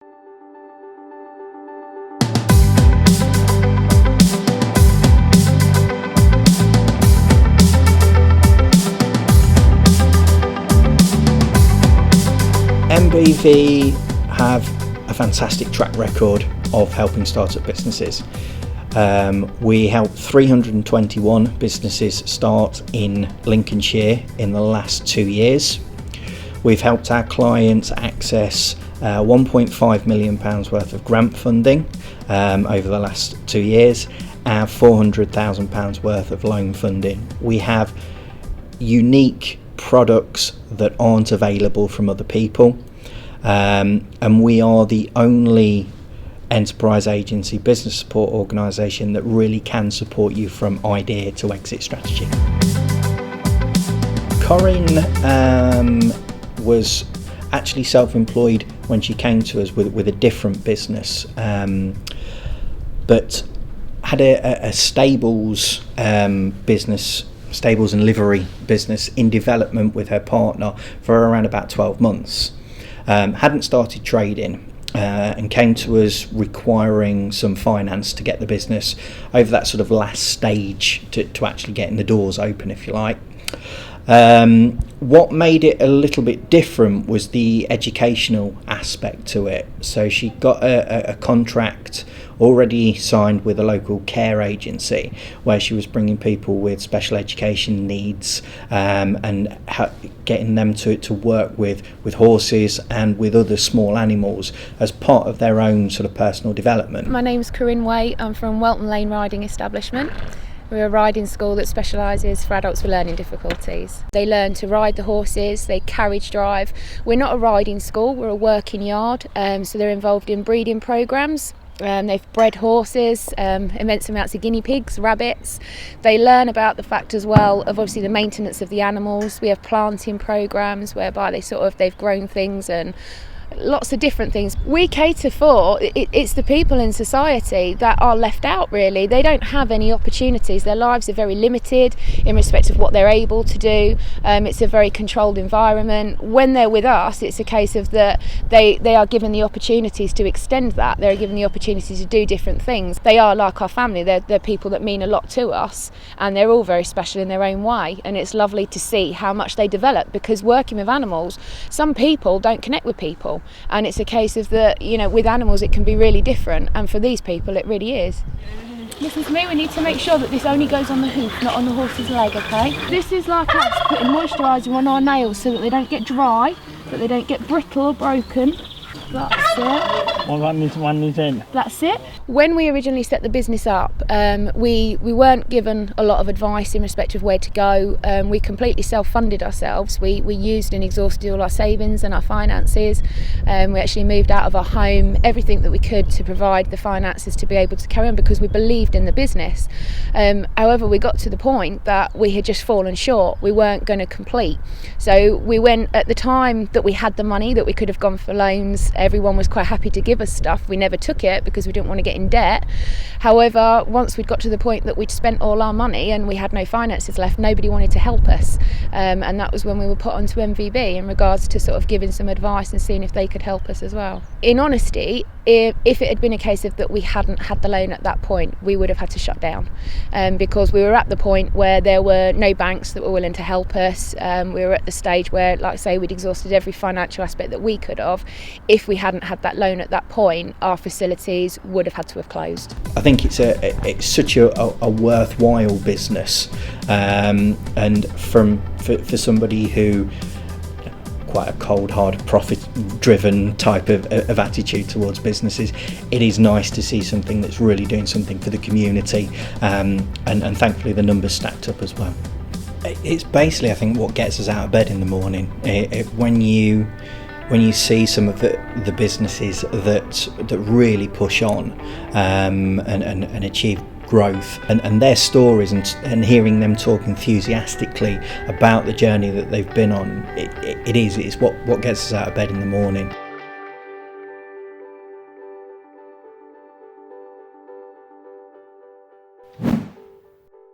NBV have a fantastic track record of helping startup businesses. We helped 321 businesses start in Lincolnshire in the last 2 years. We've helped our clients access £1.5 million worth of grant funding over the last 2 years and £400,000 worth of loan funding. We have unique products that aren't available from other people, and we are the only enterprise agency business support organisation that really can support you from idea to exit strategy. Corinne was actually self-employed when she came to us with a different business, but had a stables business, stables and livery business in development with her partner for around about 12 months. Hadn't started trading and came to us requiring some finance to get the business over that sort of last stage to actually getting the doors open, if you like. What made it a little bit different was the educational aspect to it. So she got a contract already signed with a local care agency where she was bringing people with special education needs and getting them to work with horses and with other small animals as part of their own sort of personal development. My name's Corinne Way. I'm from Welton Lane Riding Establishment. We're a riding school that specialises for adults with learning difficulties. They learn to ride the horses, they carriage drive. We're not a riding school, we're a working yard, so they're involved in breeding programmes. They've bred horses, immense amounts of guinea pigs, rabbits. They learn about the fact as well of obviously the maintenance of the animals. We have planting programmes whereby they've grown things and lots of different things. We cater for, it's the people in society that are left out really. They don't have any opportunities. Their lives are very limited in respect of what they're able to do. It's a very controlled environment. When they're with us, it's a case of that they are given the opportunities to extend that. They're given the opportunity to do different things. They are like our family. They're people that mean a lot to us, and they're all very special in their own way. And it's lovely to see how much they develop, because working with animals, some people don't connect with people. And it's a case of that, with animals it can be really different, and for these people it really is. Listen to me, we need to make sure that this only goes on the hoof, not on the horse's leg, okay? This is like us putting moisturiser on our nails so that they don't get dry, that they don't get brittle or broken. That's it. One is in. That's it. When we originally set the business up, we weren't given a lot of advice in respect of where to go. We completely self-funded ourselves. We used and exhausted all our savings and our finances. We actually moved out of our home, everything that we could to provide the finances to be able to carry on, because we believed in the business. However, we got to the point that we had just fallen short. We weren't going to complete. So we went, at the time that we had the money that we could have gone for loans, everyone was quite happy to give us stuff. We never took it because we didn't want to get in debt. However, once we'd got to the point that we'd spent all our money and we had no finances left, nobody wanted to help us. And that was when we were put onto NBV in regards to sort of giving some advice and seeing if they could help us as well. In honesty, if it had been a case of that we hadn't had the loan at that point, we would have had to shut down, because we were at the point where there were no banks that were willing to help us. We were at the stage where, like I say, we'd exhausted every financial aspect that we could have. If we hadn't had that loan at that point, our facilities would have had to have closed. I think it's such a worthwhile business, and for somebody who quite a cold, hard, profit-driven type of attitude towards businesses, it is nice to see something that's really doing something for the community, and thankfully the numbers stacked up as well. It's basically, I think, what gets us out of bed in the morning. When you see some of the businesses that really push on and achieve growth, and their stories, and hearing them talk enthusiastically about the journey that they've been on, it's what gets us out of bed in the morning.